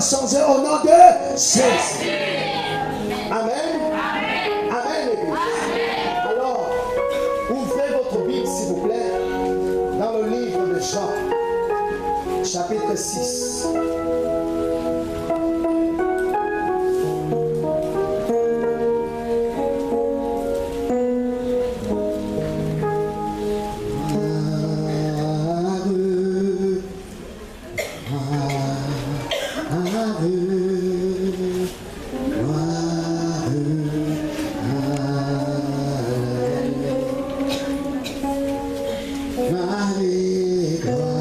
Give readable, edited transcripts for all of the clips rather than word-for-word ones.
Changer au nom de Jésus. Amen. Amen, Église. Alors, ouvrez votre Bible, s'il vous plaît, dans le livre de Jean, chapitre 6. Gloire,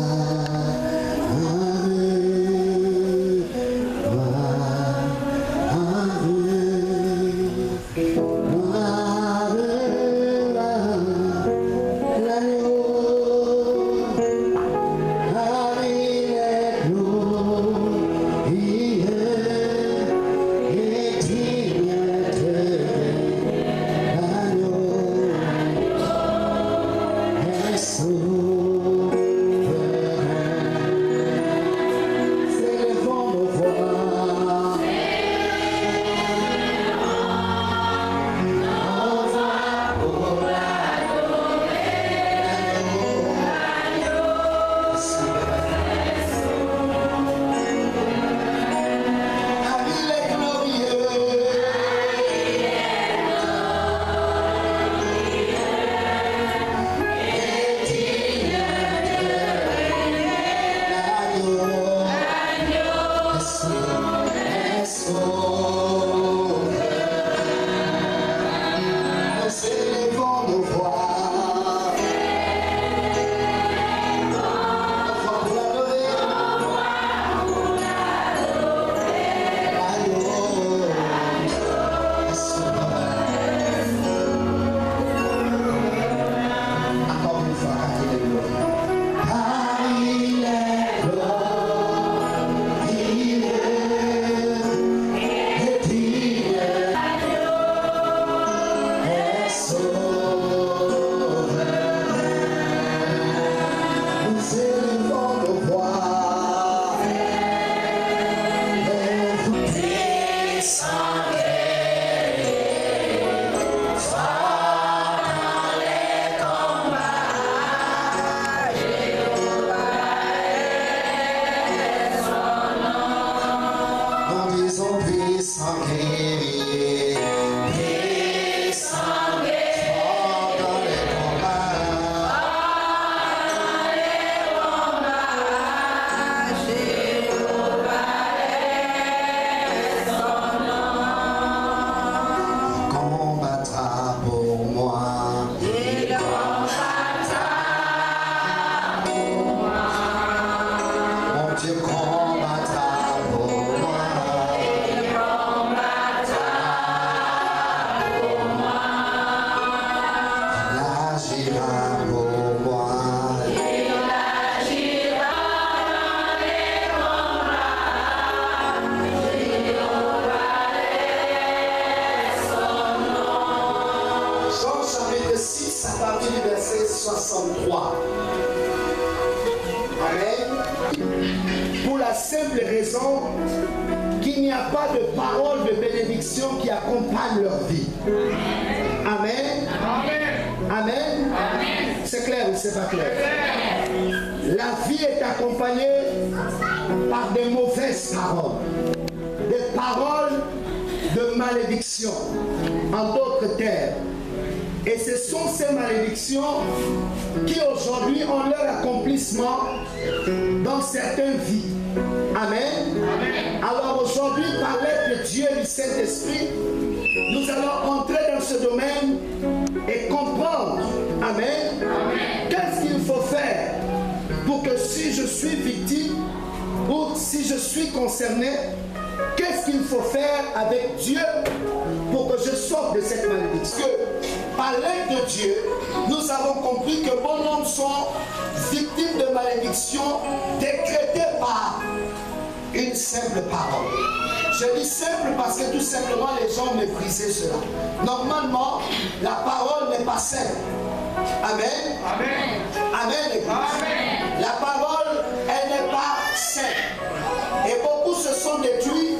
verset 63. Amen. Pour la simple raison qu'il n'y a pas de parole de bénédiction qui accompagne leur vie. Amen. Amen. C'est clair ou c'est pas clair? La vie est accompagnée par des mauvaises paroles. Des paroles de malédiction. En d'autres termes. Et ce sont ces malédictions qui aujourd'hui ont leur accomplissement dans certaines vies. Amen. Alors aujourd'hui, par l'aide de Dieu et du Saint-Esprit, nous allons entrer dans ce domaine et comprendre. Amen. Qu'est-ce qu'il faut faire pour que si je suis victime ou si je suis concerné, qu'est-ce qu'il faut faire avec Dieu pour que je sorte de cette malédiction? Par l'aide de Dieu, nous avons compris que bon nombre sont victimes de malédictions décrétées par une simple parole. Je dis simple parce que tout simplement les gens méprisaient cela. Normalement, la parole n'est pas simple. Amen. Amen. La parole, elle n'est pas simple. Et beaucoup se sont détruits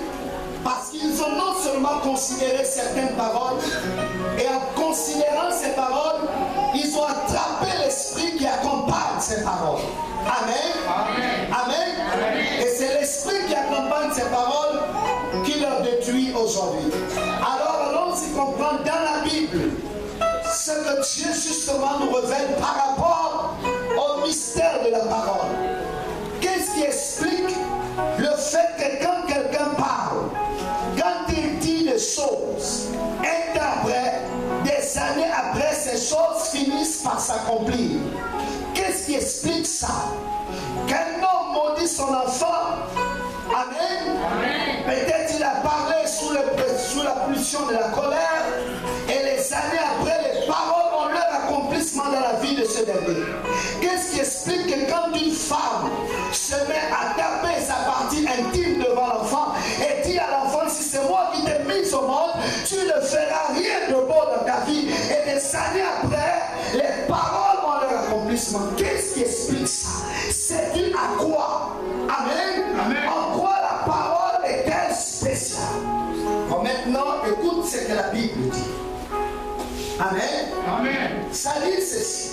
parce qu'ils ont non seulement considéré certaines paroles, et en considérant ces paroles, ils ont attrapé l'esprit qui accompagne ces paroles. Amen. Et c'est l'esprit qui accompagne ces paroles qui leur détruit aujourd'hui. Alors allons-y comprendre dans la Bible ce que Dieu justement nous révèle par rapport au mystère de la parole. Qu'est-ce qui explique le fait que quand quelqu'un parle, quand il dit des choses, un temps après, des années après, ces choses finissent par s'accomplir? Qu'est-ce qui explique ça? Qu'un homme maudit son enfant, amen. Peut-être il a parlé sous la pulsion de la colère, et les années après, les paroles ont leur accomplissement dans la vie de ce dernier. Qu'est-ce qui explique que quand une femme se met à taper sa partie intime devant l'enfant et dit à l'enfant, si c'est moi qui t'ai mis au monde, tu ne feras rien de beau dans ta vie, et des années après, les paroles ont leur accomplissement. Qu'est-ce qui explique ça? C'est dû à quoi? Amen. En quoi la parole est-elle spéciale? Bon, maintenant, écoute ce que la Bible dit. Amen. Ça dit ceci.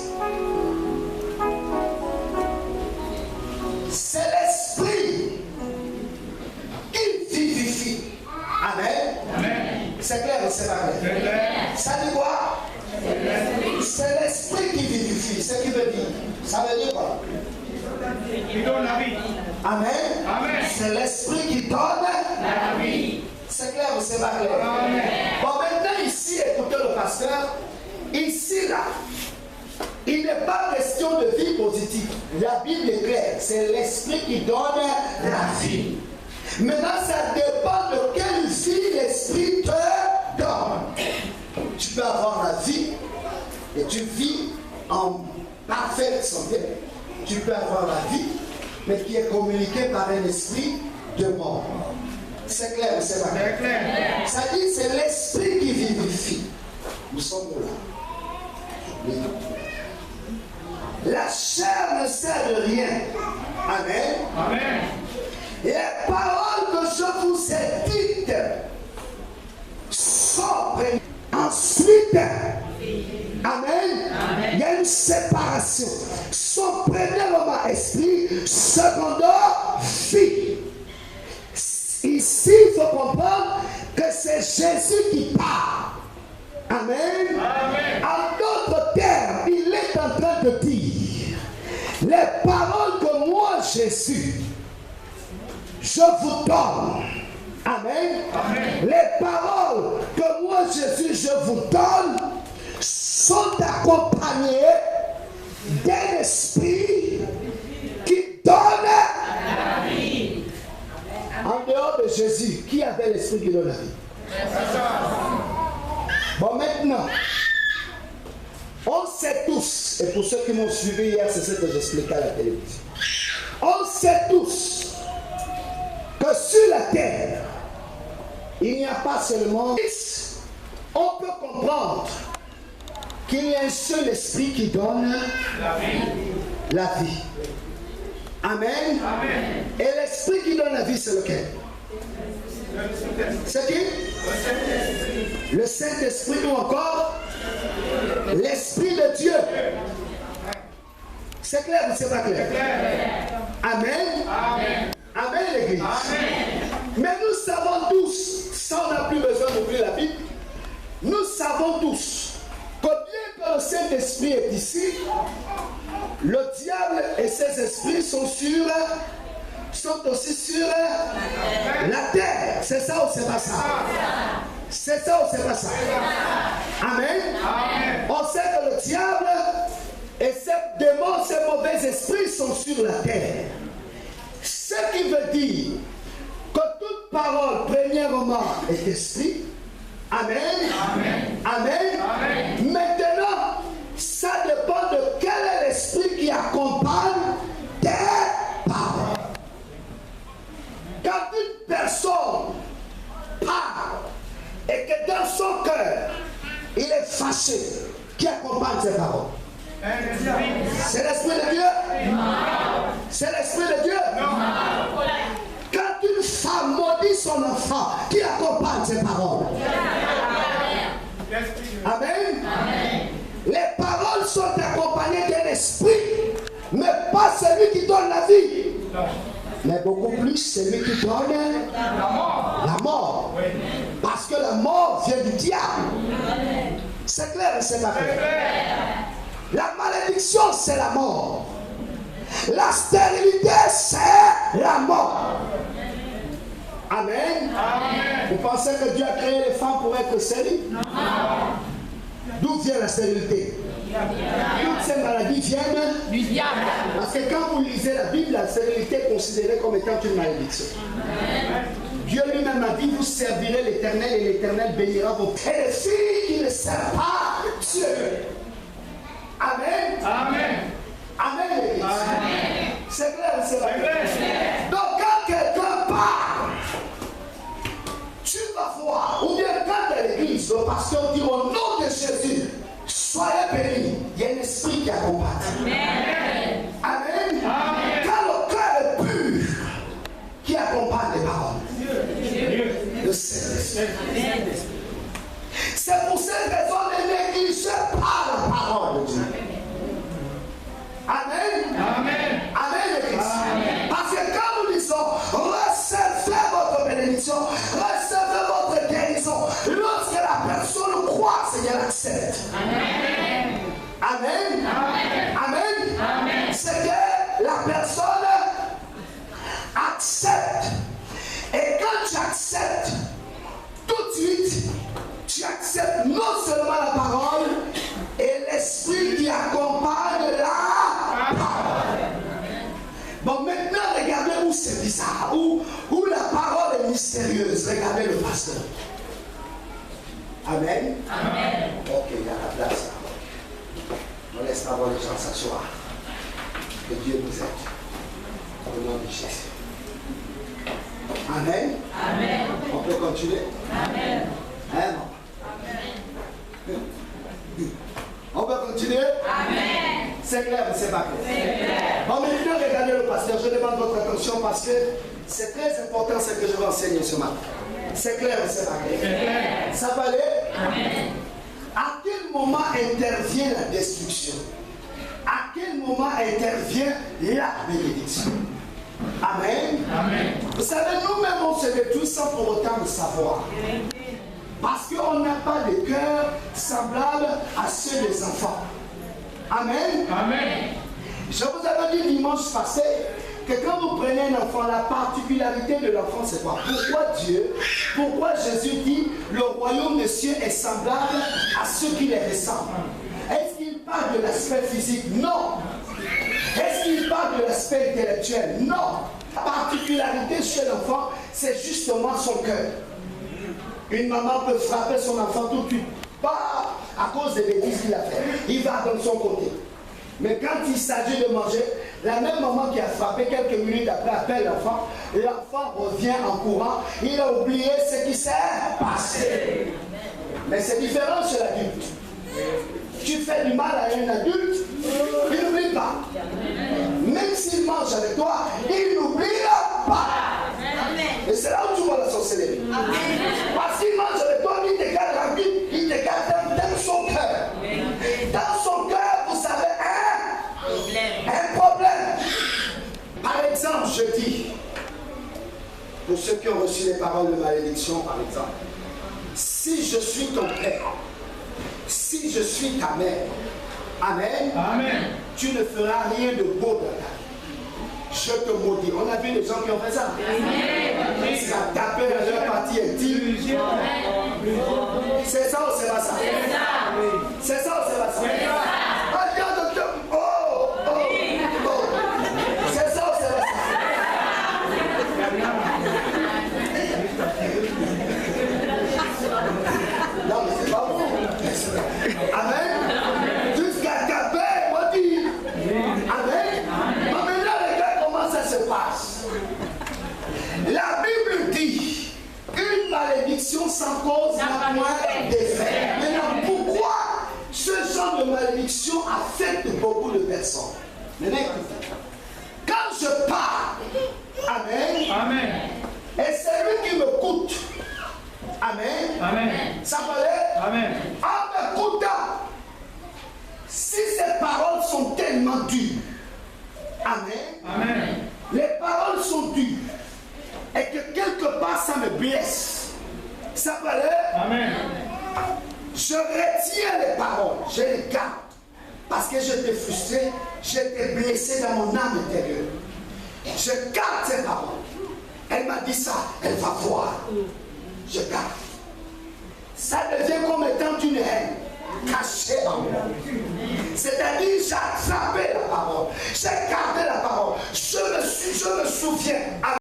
C'est l'esprit qui vivifie. Amen. C'est clair ou c'est pas clair? Ça dit quoi? C'est l'esprit qui vivifie. Ce qui veut dire. Ça veut dire quoi? Qui donne la vie. Amen. C'est l'esprit qui donne la vie. C'est clair ou c'est pas clair? Bon, maintenant ici, écoutez le pasteur. Ici, là, il n'est pas question de vie positive. La Bible est claire. C'est l'esprit qui donne la vie. Maintenant, ça dépend de quelle vie l'esprit te donne. Tu peux avoir la vie et tu vis en parfaite santé. Tu peux avoir la vie, mais qui est communiquée par un esprit de mort. C'est clair ou c'est pas clair? Ça dit c'est l'esprit qui vivifie. Nous sommes là. Oui. La chair ne sert de rien. Amen. Et les paroles que je vous ai dites sont bénies. Ensuite, amen. Il y a une séparation. Son premièrement esprit, secondement vie. Ici, il faut comprendre que c'est Jésus qui parle. Amen. En d'autres termes, il est en train de dire les paroles que moi, Jésus, je vous donne. Amen. Les paroles que moi, Jésus, je vous donne sont accompagnées d'un esprit qui donne la vie. En dehors de Jésus, qui avait l'esprit qui donne la vie? Bon, maintenant, on sait tous, et pour ceux qui m'ont suivi hier, c'est ce que j'expliquais à la télévision. On sait tous que sur la terre, il n'y a pas seulement. On peut comprendre qu'il y a un seul esprit qui donne la vie. Amen. Amen. Et l'esprit qui donne la vie, c'est lequel? C'est qui? Le Saint-Esprit ou encore l'Esprit de Dieu. C'est clair ou c'est pas clair? Amen. Amen. Amen, l'Église. Mais nous savons tous, ça on n'a plus besoin d'ouvrir la Bible, nous savons tous que bien que le Saint-Esprit est ici, le diable et ses esprits sont aussi sur la terre. C'est ça ou c'est pas ça? C'est ça ou c'est pas ça? Amen. On sait que le diable et ses démons, ces mauvais esprits sont sur la terre. Ce qui veut dire que toute parole, premièrement, est esprit. Amen. Amen. Amen. Amen. Maintenant, ça dépend de quel est l'esprit qui accompagne tes paroles. Quand une personne parle et que dans son cœur, il est fâché, qui accompagne ses paroles? C'est l'Esprit de Dieu? Non. C'est l'Esprit de Dieu? Non. Quand une femme maudit son enfant, qui accompagne ses paroles? Amen. Amen. Les paroles sont accompagnées d'un esprit, mais pas celui qui donne la vie. Non. Mais beaucoup plus celui qui donne la mort. Oui. Parce que la mort vient du diable. C'est clair ou c'est pas clair? La malédiction, c'est la mort. La stérilité, c'est la mort. Amen. Amen. Vous pensez que Dieu a créé les femmes pour être stériles? Non. D'où vient la stérilité? Toutes ces maladies viennent du diable. Parce que quand vous lisez la Bible, la stérilité est considérée comme étant une malédiction. Amen. Dieu lui-même a dit, vous servirez l'Éternel et l'Éternel bénira vos pères. Et les filles qui ne servent pas Dieu. Amen. Amen. Amen. Amen. C'est clair, c'est vrai. Donc quand quelqu'un parle, tu vas voir, ou bien quand à l'église, le pasteur dit au nom de Jésus, soyez bénis. Il y a un esprit qui accompagne. Amen. Amen. Amen. Quand le cœur est pur, qui accompagne les paroles? Le Saint-Esprit. C'est pour cette raison ne négligez pas la parole de Dieu. Amen. Amen. Amen. Amen. Parce que quand nous disons, recevez votre bénédiction, recevez votre guérison, lorsque la personne croit, c'est qu'elle accepte. Amen. Amen. Amen. Amen. Amen. C'est que la personne accepte. Et quand tu acceptes, tout de suite, tu acceptes non seulement la parole et l'esprit qui accompagne la parole. Bon, maintenant, regardez où c'est bizarre, où la parole est mystérieuse. Regardez le pasteur. Amen. Amen. Ok, il y a la place. On laisse pas voir les gens s'asseoir. Que Dieu nous aide. Au nom de Jésus. Amen. Amen. On peut continuer? Amen. Amen. On peut continuer? Amen. C'est clair ou c'est pas clair? C'est clair. Bon, maintenant, regardez le pasteur. Je demande votre attention parce que c'est très important ce que je vais enseigner ce matin. C'est clair ou c'est pas clair? C'est clair. Ça va aller? Amen. À quel moment intervient la destruction? À quel moment intervient la bénédiction? Amen. Amen. Vous savez, nous-mêmes, on se détruit sans pour autant le savoir. Parce qu'on n'a pas de cœur semblable à ceux des enfants. Amen. Amen. Je vous avais dit dimanche passé que quand vous prenez un enfant, la particularité de l'enfant, c'est quoi? Pourquoi Jésus dit le royaume des cieux est semblable à ceux qui les ressemblent? Est-ce qu'il parle de l'aspect physique? Non. Est-ce qu'il parle de l'aspect intellectuel? Non. La particularité chez l'enfant, c'est justement son cœur. Une maman peut frapper son enfant tout de suite, pas à cause des bêtises qu'il a fait. Il va dans son côté. Mais quand il s'agit de manger, la même maman qui a frappé quelques minutes après appelle l'enfant. L'enfant revient en courant. Il a oublié ce qui s'est passé. Mais c'est différent chez l'adulte. tu fais du mal à un adulte, il n'oublie pas. Même s'il mange avec toi, il n'oubliera pas. Et c'est là où tu vois la sorcellerie. Parce qu'il mange avec toi, il te garde la vie, il te garde dans son cœur. Dans son cœur, vous savez, un problème. Par exemple, je dis, pour ceux qui ont reçu les paroles de malédiction, par exemple, si je suis ton père, si je suis ta mère, amen, amen, tu ne feras rien de beau dans ta vie. Je te maudis. On a vu les gens qui ont fait ça. Ça tapait dans leur partie intime. C'est ça ou c'est pas ça? C'est ça ou c'est pas ça? C'est ça ou c'est pas ça? Non, mais c'est pas bon. Amen. Jusqu'à taper, moi dis. Amen. Mais maintenant, regarde comment ça se passe. La Bible dit une malédiction sans cause n'a point d'effet. Maintenant, pourquoi ce genre de malédiction affecte beaucoup de personnes? Maintenant, écoutez. Quand je parle, amen, amen, et celui qui me coûte, amen, amen, ça paraît, amen, en m'écoutant, si ces paroles sont tellement dures, amen, amen, les paroles sont dures, et que quelque part ça me blesse, ça paraît, amen, je retiens les paroles, je les garde. Parce que j'étais frustré, j'étais blessé dans mon âme intérieure. Je garde ces paroles. Elle m'a dit ça, elle va voir. Je garde. Ça devient comme étant une haine cachée en moi. C'est-à-dire, j'ai attrapé la parole, j'ai gardé la parole. Je me souviens.